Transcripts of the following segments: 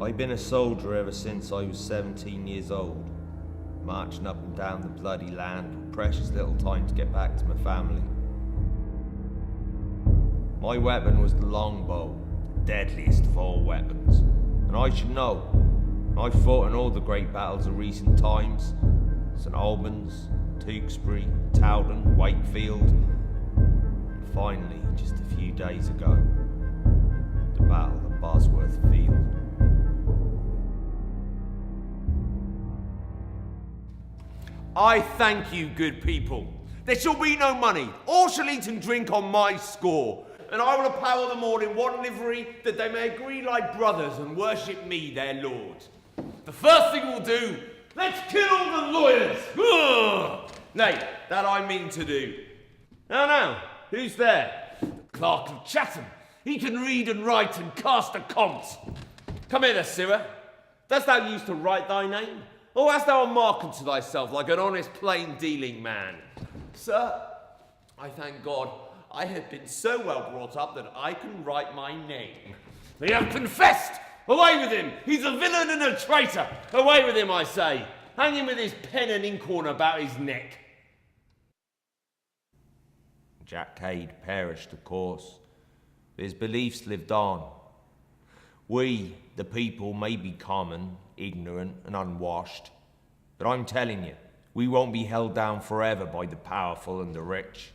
I've been a soldier ever since I was 17 years old, marching up and down the bloody land with precious little time to get back to my family. My weapon was the longbow, the deadliest of all weapons, and I should know. I fought in all the great battles of recent times, St Albans, Tewkesbury, Towden, Wakefield, and finally, just a few days ago, the Battle of Bosworth Field. I thank you, good people. There shall be no money. All shall eat and drink on my score, and I will apparel them all in one livery, that they may agree like brothers and worship me, their lord. The first thing we'll do, let's kill all the lawyers. Ugh! Nay, that I mean to do. Now, who's there? The Clerk of Chatham. He can read and write and cast accompts. Come hither, sirrah. Dost thou use to write thy name? Or hast thou a mark unto thyself like an honest plain-dealing man? Sir, I thank God I have been so well brought up that I can write my name. They have confessed! Away with him! He's a villain and a traitor! Away with him, I say! Hang him with his pen and inkhorn about his neck. Jack Cade perished, of course, but his beliefs lived on. We, the people, may be common, ignorant and unwashed, but I'm telling you, we won't be held down forever by the powerful and the rich.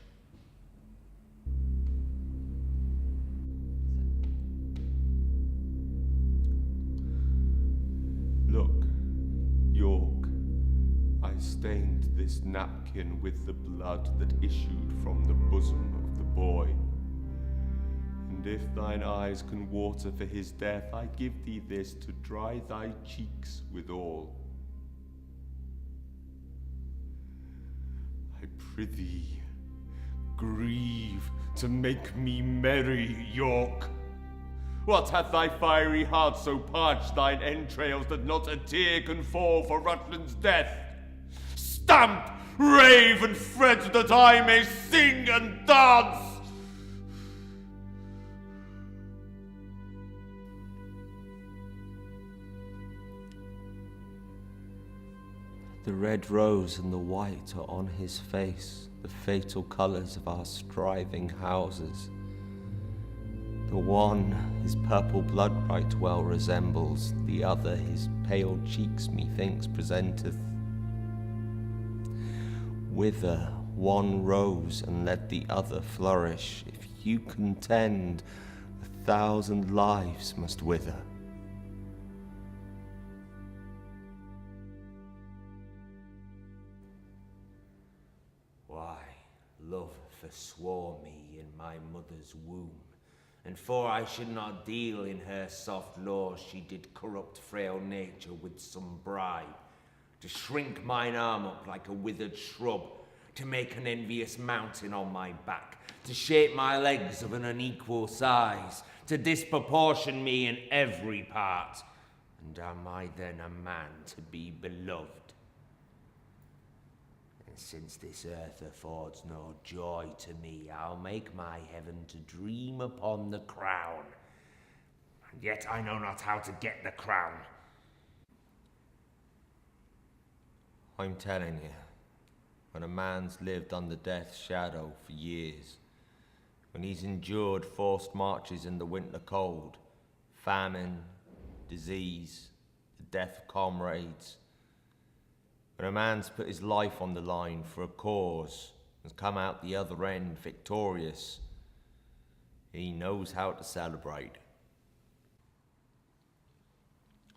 Look, York, I stained this napkin with the blood that issued from the bosom of the boy. And if thine eyes can water for his death, I give thee this to dry thy cheeks withal. I prithee, grieve to make me merry, York. What hath thy fiery heart so parched thine entrails that not a tear can fall for Rutland's death? Stamp, rave, and fret that I may sing and dance! The red rose and the white are on his face, the fatal colours of our striving houses. The one his purple blood right well resembles, the other his pale cheeks methinks presenteth. Wither one rose and let the other flourish. If you contend, 1,000 lives must wither. Why, love forswore me in my mother's womb, and for I should not deal in her soft laws, she did corrupt frail nature with some bribe, to shrink mine arm up like a withered shrub, to make an envious mountain on my back, to shape my legs of an unequal size, to disproportion me in every part. And am I then a man to be beloved? Since this earth affords no joy to me, I'll make my heaven to dream upon the crown. And yet I know not how to get the crown. I'm telling you, when a man's lived under death's shadow for years, when he's endured forced marches in the winter cold, famine, disease, the death of comrades, when a man's put his life on the line for a cause and come out the other end victorious, he knows how to celebrate.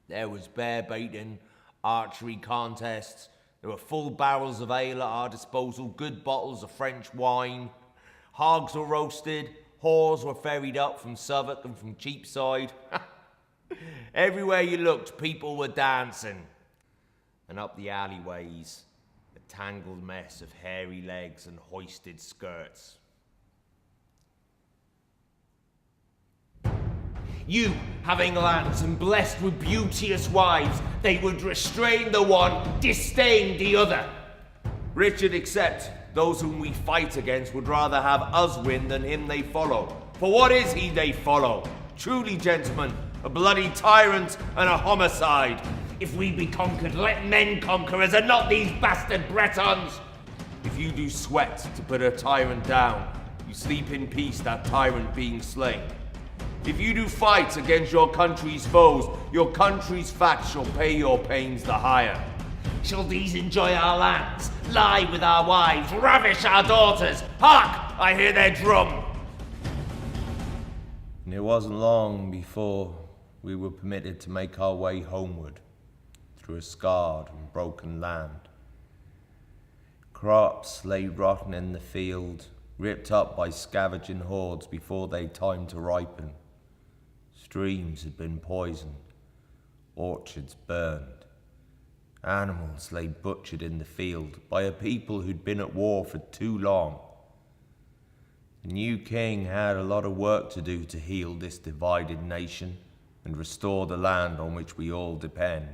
There was bear baiting, archery contests, there were full barrels of ale at our disposal, good bottles of French wine, hogs were roasted, whores were ferried up from Southwark and from Cheapside. Everywhere you looked, people were dancing. And up the alleyways, a tangled mess of hairy legs and hoisted skirts. You, having lands and blessed with beauteous wives, they would restrain the one, disdain the other. Richard except, those whom we fight against would rather have us win than him they follow. For what is he they follow? Truly, gentlemen, a bloody tyrant and a homicide. If we be conquered, let men conquerors and not these bastard Bretons. If you do sweat to put a tyrant down, you sleep in peace, that tyrant being slain. If you do fight against your country's foes, your country's fat shall pay your pains the higher. Shall these enjoy our lands, lie with our wives, ravish our daughters? Hark! I hear their drum. And it wasn't long before we were permitted to make our way homeward through a scarred and broken land. Crops lay rotten in the field, ripped up by scavenging hordes before they'd time to ripen. Streams had been poisoned, orchards burned. Animals lay butchered in the field by a people who'd been at war for too long. The new king had a lot of work to do to heal this divided nation and restore the land on which we all depend.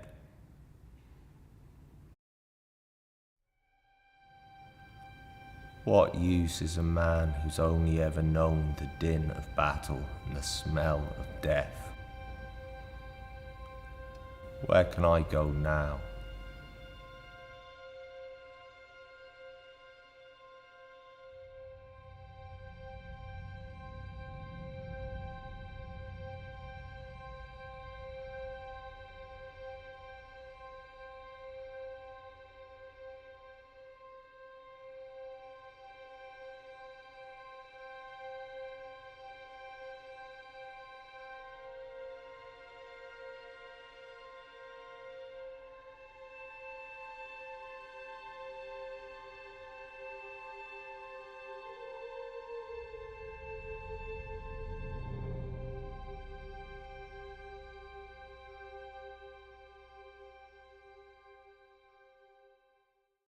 What use is a man who's only ever known the din of battle and the smell of death? Where can I go now?